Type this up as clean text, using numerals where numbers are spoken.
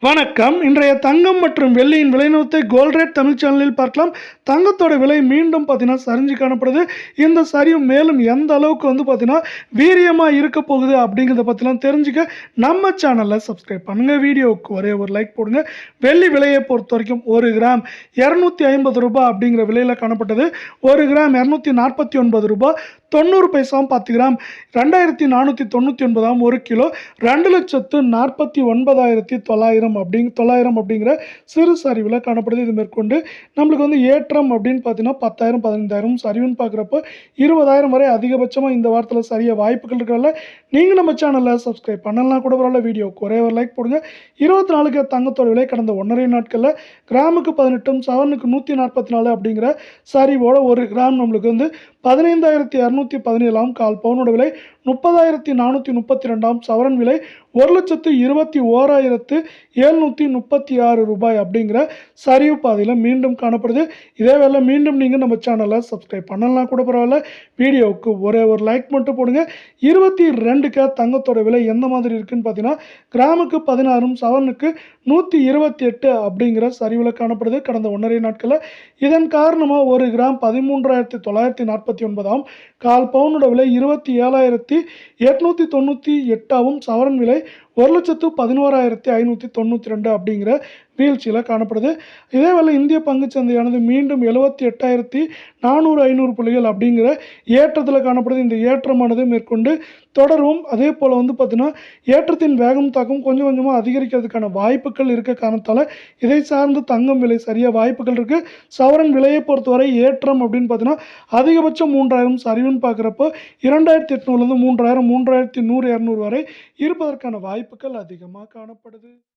வணக்கம். இன்றைய தங்கம் மற்றும் வெள்ளியின் விலை நிலவரத்தை கோல்ட் ரேட் தமிழ் சேனலில் பார்க்கலாம். தங்கத்தோட விலை மீண்டும் பார்த்தீங்கன்னா சரிஞ்சு காணப்படுது. இந்த சரிவு மேலும் எந்த அளவுக்கு பார்த்தீங்கன்னா வீரியமா இருக்க போகுது அப்படிங்கிறத பற்றிலாம் தெரிஞ்சுக்க நம்ம சேனலை சப்ஸ்கிரைப் பண்ணுங்க. வீடியோவுக்கு ஒரே ஒரு லைக் போடுங்க. வெள்ளி விலையை பொறுத்த வரைக்கும் 1 கிராம் ₹250 அப்படிங்கிற விலையில் காணப்பட்டது. 1 கிராம் ₹249, 90 பைசாவும் 10 கிராம் 2499 1 கிலோ 2,49,900 அப்படிங்கிற சிறு சரிவில் காணப்படுது. இது மேற்கொண்டு நம்மளுக்கு ஏற்றம் அப்படின்னு பார்த்தீங்கன்னா 10,000 15,000 சரிவுன்னு பார்க்குறப்போ 20,000 வரை அதிகபட்சமாக இந்த வாரத்தில் சரிய வாய்ப்புகள் இருக்கிறதால நீங்கள் நம்ம சேனலில் சப்ஸ்கிரைப் பண்ணலாம் கூட பரவாயில்ல. வீடியோக்கு ஒரே ஒரு லைக் போடுங்க. 24 தங்கத்தோட விலை கடந்த 1.5 நாட்களில் கிராமுக்கு 18 சவரனுக்கு 144 அப்படிங்கிற சரிவோட 1 கிராம் நம்மளுக்கு 15,217 கால் பவுனோட விலை 30,432 சவரன் விலை 1,21,736 ரூபாய் அப்படிங்கிற சரிவு பாதையில் மீண்டும் காணப்படுது. இதே வேலை மீண்டும் நீங்கள் நம்ம சேனலை சப்ஸ்கிரைப் பண்ணலாம் கூட பரவாயில்ல. வீடியோவுக்கு ஒரே ஒரு லைக் மட்டும் போடுங்க. 22 தங்கத்தோட விலை எந்த மாதிரி இருக்குன்னு பார்த்தீங்கன்னா கிராமுக்கு 16 சவரனுக்கு 128 அப்படிங்கிற சரிவில் காணப்படுது கடந்த 1.5 நாட்களில். இதன் காரணமாக 1 கிராம் 13,949 கால் பவுனோட விலை 27,898 சவரன் விலை 1,11,592 அப்படிங்கிற வீழ்ச்சியில் காணப்படுது. இதே வேளை இந்திய பங்குச்சந்தையானது மீண்டும் 78,400 புள்ளிகள் அப்படிங்கிற ஏற்றத்தில் காணப்படுது. இந்த ஏற்றமானது மேற்கொண்டு தொடரும். அதே போல் பார்த்தீங்கன்னா ஏற்றத்தின் வேகம் தாக்கம் கொஞ்சம் கொஞ்சமாக அதிகரிக்கிறதுக்கான வாய்ப்புகள் இருக்க காரணத்தால் இதை சார்ந்து தங்கம் விலை சரியாக வாய்ப்புகள் இருக்குது. சவரன் விலையை பொறுத்தவரை ஏற்றம் அப்படின்னு பார்த்தீங்கன்னா அதிகபட்சம் 3,000 சரிவுன்னு பார்க்குறப்போ 2,800 3,000 3,100 200 வரை இருப்பதற்கான வாய்ப்புகள் அதிகமாக காணப்படுது.